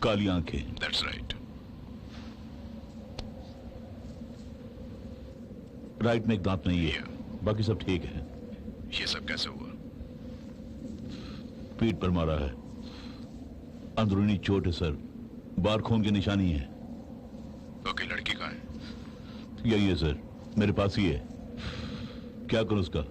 काली आंखें। That's right. Right में एक दांत नहीं है, बाकी सब ठीक है। ये सब कैसे हुआ? पीठ पर मारा है, अंदरूनी चोट है सर, बार खून की निशानी है। ओके, लड़की कहाँ है? यही है सर, मेरे पास ही है। क्या करूं उसका?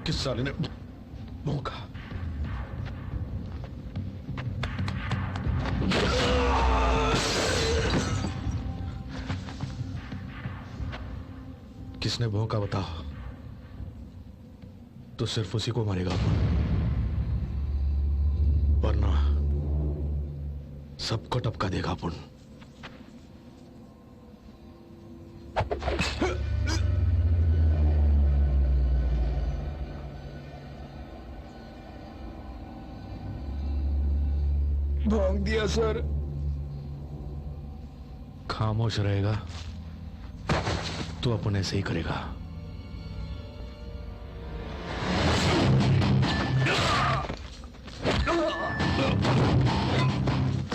किस साले ने भौंका? किसने भौंका बताओ, तो सिर्फ उसी को मारेगा अपन, वरना सबको टपका देगा अपन। भोंक दिया सर। खामोश रहेगा तो अपन ऐसे ही करेगा।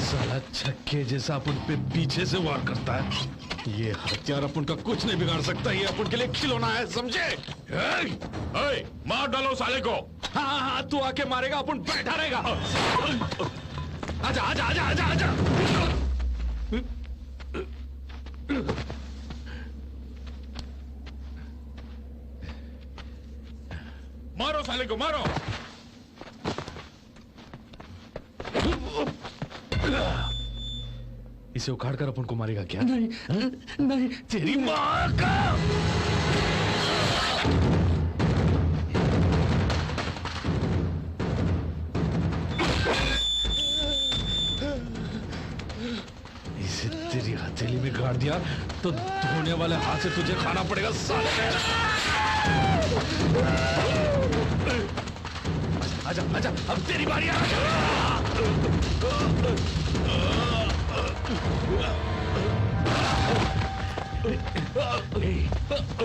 साला छक्के जैसा अपन पे पीछे से वार करता है। ये हथियार अपन का कुछ नहीं बिगाड़ सकता, ये अपन के लिए खिलौना है, समझे? मार डालो साले को। हाँ हाँ, तू आके मारेगा, अपन बैठा रहेगा। आजा आजा आजा आजा आजा। मारो साले को, मारो। इसे उखाड़ कर अपन को मारेगा क्या? नहीं नहीं, तेरी माँ का। इसे तेरी हथेली में गाड़ दिया तो धोने वाले हाथ से तुझे खाना पड़ेगा साले। आजा आजा, अब तेरी बारी आ।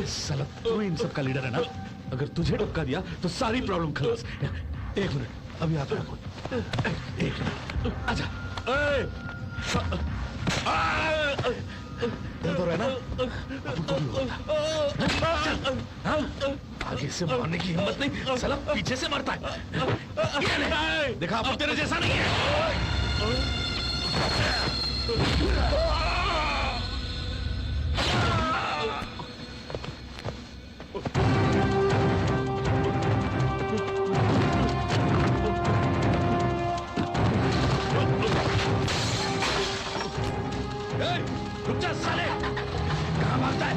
साला तू इन सब का लीडर है ना? अगर तुझे टपका दिया तो सारी प्रॉब्लम खलास। एक मिनट, अभी आता हूं। एक मिनट, आजा। तो रहा ना, अपन को भी होगा। आगे से मारने की हिम्मत नहीं, साला पीछे से मारता है। ये ले, देखा, अपन तेरे जैसा नहीं है। रुक जा साले, कहाँ भागता है?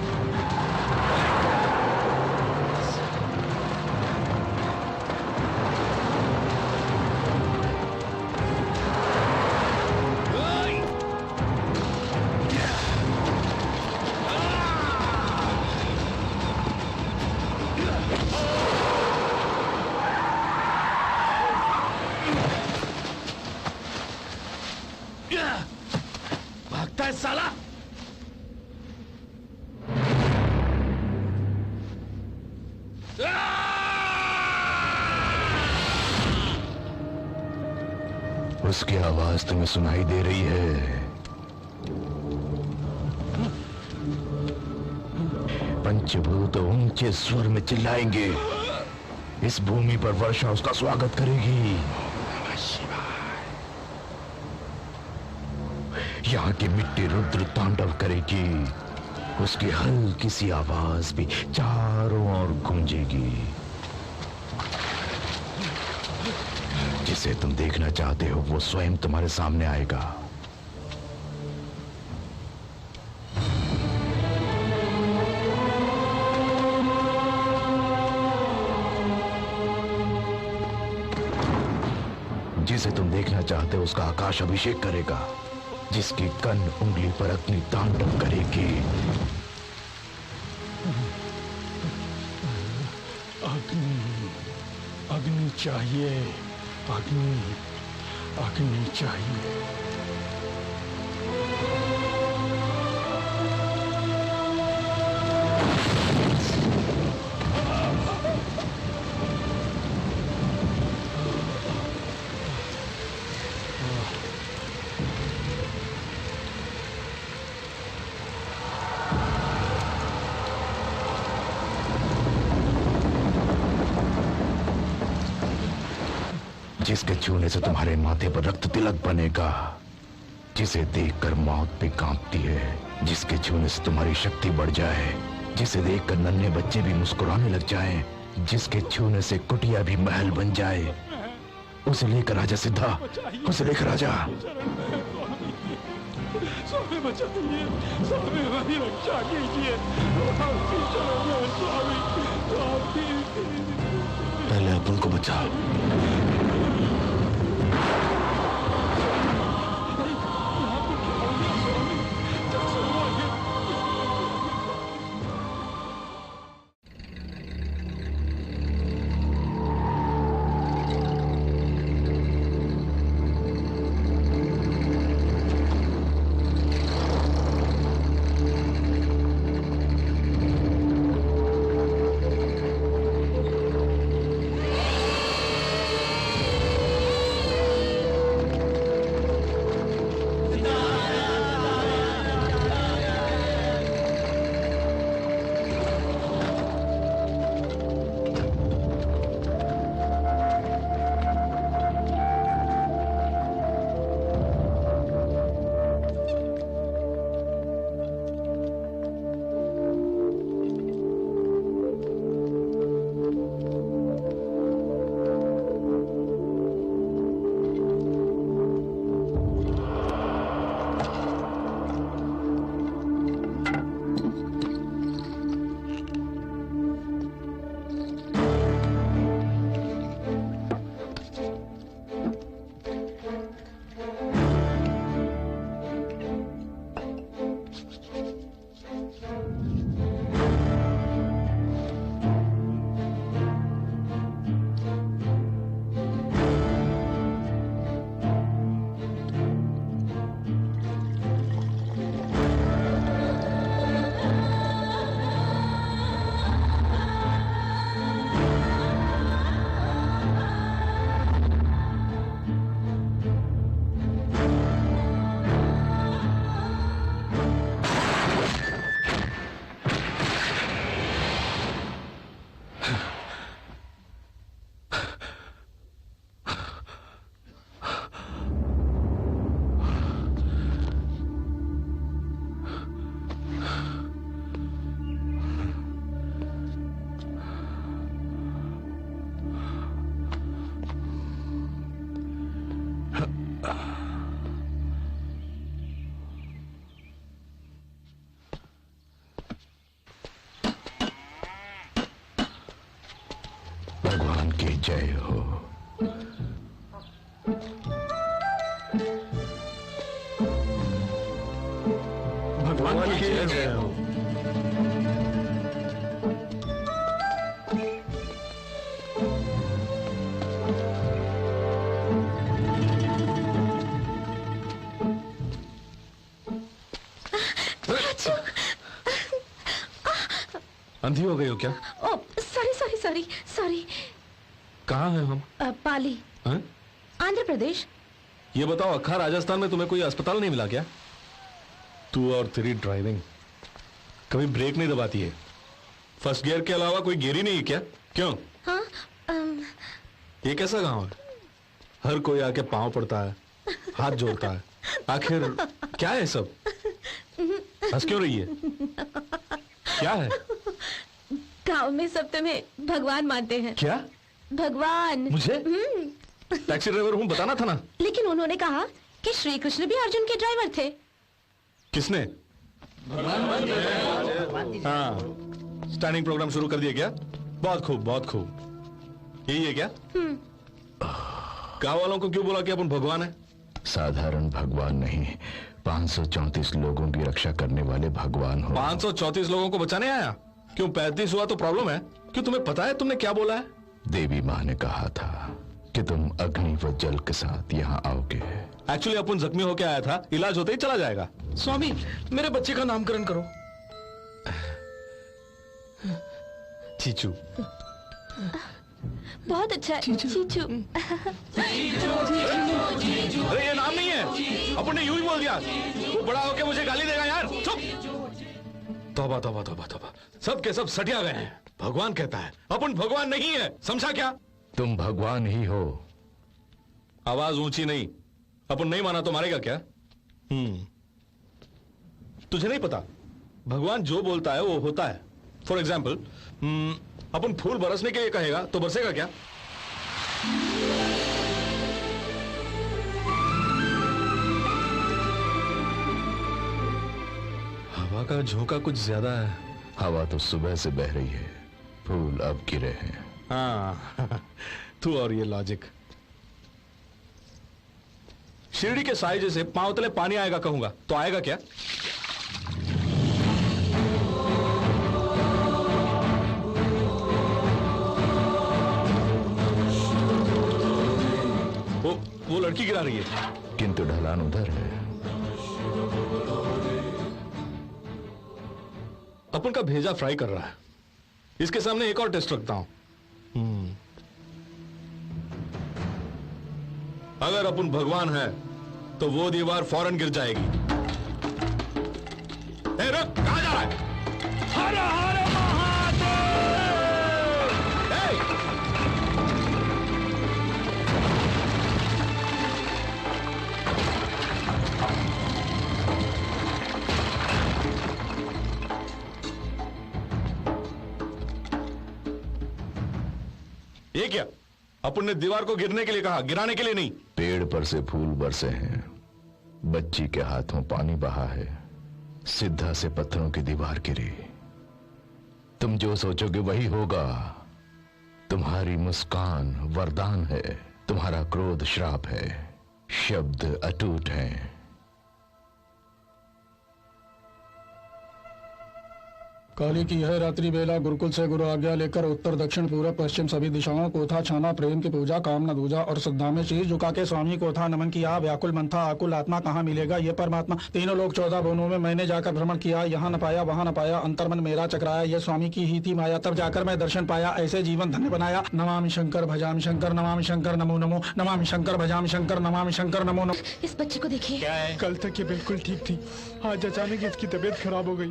उसकी आवाज तुम्हें सुनाई दे रही है। पंचभूत ऊंचे स्वर में चिल्लाएंगे। इस भूमि पर वर्षा उसका स्वागत करेगी। यहाँ की मिट्टी रुद्र तांडव करेगी। उसकी हल्की सी आवाज भी चारों ओर गूंजेगी। जिसे तुम देखना चाहते हो वो स्वयं तुम्हारे सामने आएगा। जिसे तुम देखना चाहते हो उसका आकाश अभिषेक करेगा। जिसकी कन उंगली पर अग्नि तांडव करेगी। अग्नि चाहिए, अग्नि चाहिए। जिसके छूने से तुम्हारे माथे पर रक्त तिलक बनेगा। जिसे देखकर मौत भी कांपती है। जिसके छूने से तुम्हारी शक्ति बढ़ जाए। जिसे देखकर नन्हे बच्चे भी मुस्कुराने लग जाएं। जिसके छूने से कुटिया भी महल बन जाए। उसे लेकर आजा सिद्धा, उसे लेकर आजा। स्वामी बचा दीजिए, स्वामी हमारी रक्षा कीजिए। पहले अपन को बचा। भगवान की जय हो। भगवान की जय हो। अंधी हो गई हो क्या? ओ सॉरी सॉरी सॉरी सॉरी। कहाँ हैं हम? पाली, हैं? आंध्र प्रदेश। ये बताओ, अक्खा राजस्थान में तुम्हें कोई अस्पताल नहीं मिला क्या? तू और तेरी ड्राइविंग कभी ब्रेक नहीं दबाती है। फर्स्ट गियर के अलावा कोई गियर ही नहीं है क्या? क्यों? हाँ, ये कैसा गांव है? हर कोई आके पांव पड़ता है, हाथ जोड़ता है। आखिर क्या है सब? हंस क्यों रही है? क्या है? गांव में सब तुम्हें भगवान मानते हैं। क्या? भगवान। मुझे? टैक्सी ड्राइवर हूं, बताना था ना। लेकिन उन्होंने कहा कि श्री कृष्ण भी अर्जुन के ड्राइवर थे। किसने? हाँ, स्टैंडिंग प्रोग्राम शुरू कर दिया क्या? बहुत खूब, बहुत खूब। यही है क्या? गांव वालों को क्यों बोला कि अपन भगवान है? साधारण भगवान नहीं, 534 लोगों की रक्षा करने वाले भगवान हो। 534 लोगों को बचाने आया? क्यों 35 हुआ तो प्रॉब्लम है? क्यों तुम्हें पता है तुमने क्या बोला है? देवी माँ ने कहा था कि तुम अग्नि व जल के साथ यहाँ आओगे। एक्चुअली अपन जख्मी होके आया था, इलाज होते ही चला जाएगा। स्वामी, मेरे बच्चे का नामकरण करो। चीचू। बहुत अच्छा है। चीचू। अरे ये नाम नहीं है, अपन ने यूं ही बोल दिया। वो बड़ा होके मुझे गाली देगा यार। चुप। तौबा तौबा तौबा तौबा, सब के सब सटिया गए हैं। भगवान कहता है, अपन भगवान नहीं है, समझा क्या? तुम भगवान ही हो। आवाज ऊंची नहीं। अपन नहीं माना तो मारेगा क्या? तुझे नहीं पता, भगवान जो बोलता है वो होता है। फॉर एग्जाम्पल, अपन फूल बरसने के लिए कहेगा तो बरसेगा क्या? हवा का झोंका कुछ ज्यादा है। हवा तो सुबह से बह रही है, फूल अब गिरे हैं। हाँ, तू और ये लॉजिक। शिरडी के साए जैसे पांव तले पानी आएगा कहूंगा तो आएगा क्या? वो लड़की गिरा रही है। किंतु ढलान उधर है। अपन का भेजा फ्राई कर रहा है। इसके सामने एक और टेस्ट रखता हूं। अगर अपन भगवान है तो वो दीवार फौरन गिर जाएगी। ए, रुक, कहां जा रहा है? हर हर महादेव! ये क्या? अपन ने दीवार को गिरने के लिए कहा, गिराने के लिए नहीं। पेड़ पर से फूल बरसे हैं, बच्ची के हाथों पानी बहा है, सिद्धा से पत्थरों की दीवार गिरी। तुम जो सोचोगे वही होगा। तुम्हारी मुस्कान वरदान है, तुम्हारा क्रोध श्राप है, शब्द अटूट हैं। काली की है रात्रि बेला, गुरुकुल से गुरु आज्ञा लेकर उत्तर दक्षिण पूर्व पश्चिम सभी दिशाओं को था छाना, प्रेम की पूजा कामना दूजा और श्रद्धा में शीश झुका के स्वामी को था नमन किया। व्याकुल मन था आकुल आत्मा, कहाँ मिलेगा ये परमात्मा? तीनों लोग 14 भुवनों में मैंने जाकर भ्रमण किया, यहाँ न पाया वहाँ न पाया, अंतर्मन मेरा चकराया, ये स्वामी की ही थी माया, तब जाकर मैं दर्शन पाया, ऐसे जीवन धन्य बनाया। नमामि शंकर भजामि शंकर, नमामि शंकर नमो नमो, नमामि शंकर भजामि शंकर, नमामि शंकर नमो नमो। इस बच्चे को देखिए। क्या है? कल तक ये बिल्कुल ठीक थी, आज अचानक इसकी तबीयत खराब हो गई।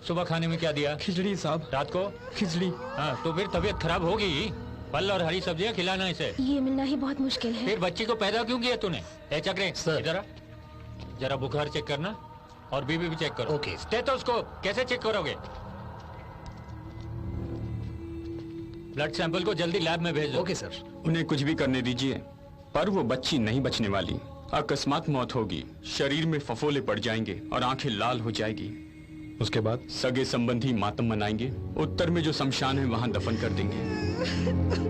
सुबह खाने में क्या दिया? खिचड़ी साहब, रात को? खिचड़ी। हाँ, तो फिर तबीयत खराब होगी। फल और हरी सब्जियां खिलाना इसे। ये मिलना ही बहुत मुश्किल है। फिर बच्ची को पैदा क्यों किया तूने? ए चक्रे, इधर आ। जरा बुखार चेक करना और बीपी भी चेक करो। ओके। स्टेथोस्कोप कैसे चेक करोगे? ब्लड सैंपल को जल्दी लैब में भेज दो। Okay sir. उन्हें कुछ भी करने दीजिए, पर वो बच्ची नहीं बचने वाली। अकस्मात मौत होगी, शरीर में फफोले पड़ जाएंगे और आंखें लाल हो जाएगी। उसके बाद सगे संबंधी मातम मनाएंगे, उत्तर में जो शमशान है वहां दफन कर देंगे।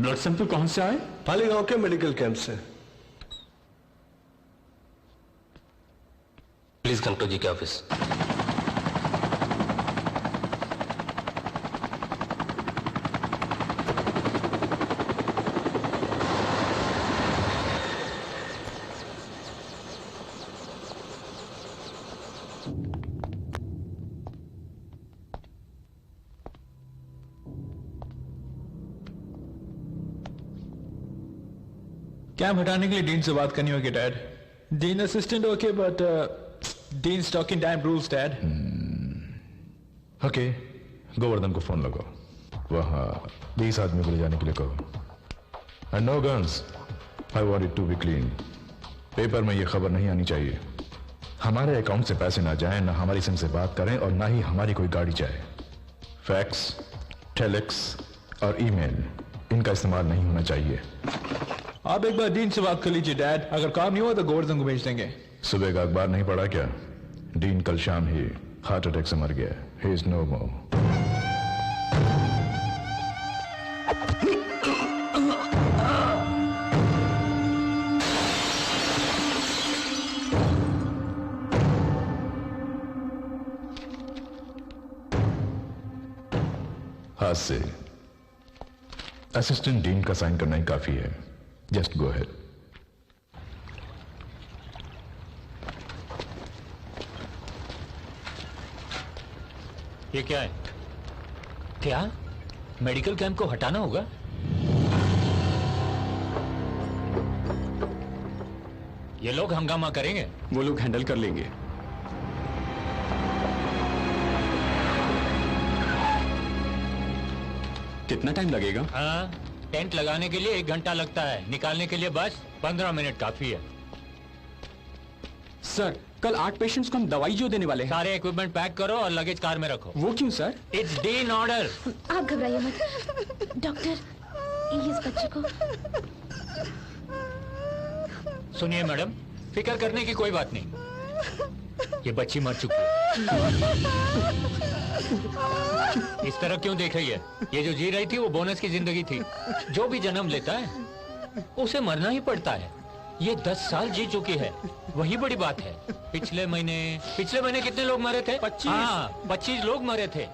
ब्लड सैंपल कौन से आए? पाली गांव के मेडिकल कैंप से। प्लीज कम टू जी के ऑफिस। कैंप हटाने के लिए डीन से बात करनी होगी dad. Dean assistant okay but dean stalking time rules dad. Okay, Govardhan को फोन लगाओ, वहां 20 आदमी को ले जाने के लिए कहो। And no guns, I want it to be clean. Paper में ये खबर नहीं आनी चाहिए। हमारे अकाउंट से पैसे ना जाएं, ना हमारी सिम से बात करें और ना ही हमारी कोई गाड़ी जाए। फैक्स, टेलेक्स और ईमेल, इनका इस्तेमाल नहीं होना चाहिए। आप एक बार डीन से बात कर लीजिए डैड, अगर काम नहीं हुआ तो गोवर्धन को भेज देंगे। सुबह का अखबार नहीं पढ़ा क्या? डीन कल शाम ही हार्ट अटैक से मर गया। ही इज नो मोर। हाथ से असिस्टेंट डीन का साइन करना ही काफी है। Just go ahead. ये क्या है? क्या मेडिकल कैंप को हटाना होगा? ये लोग हंगामा करेंगे। वो लोग हैंडल कर लेंगे। कितना टाइम लगेगा? हाँ, टेंट लगाने के लिए 1 घंटा लगता है, निकालने के लिए बस 15 मिनट काफी है। सर, कल 8 पेशेंट्स को हम दवाई जो देने वाले हैं। सारे इक्विपमेंट पैक करो और लगेज कार में रखो। वो क्यों सर? It's dean order. आप घबराइए मत डॉक्टर, इस बच्चे को। सुनिए मैडम, फिक्र करने की कोई बात नहीं। ये बच्ची मर चुकी है। इस तरह क्यों देख रही है? ये जो जी रही थी वो बोनस की जिंदगी थी। जो भी जन्म लेता है उसे मरना ही पड़ता है। ये 10 साल जी चुकी है, वही बड़ी बात है। पिछले महीने कितने लोग मरे थे? 25। हाँ, 25 लोग मरे थे।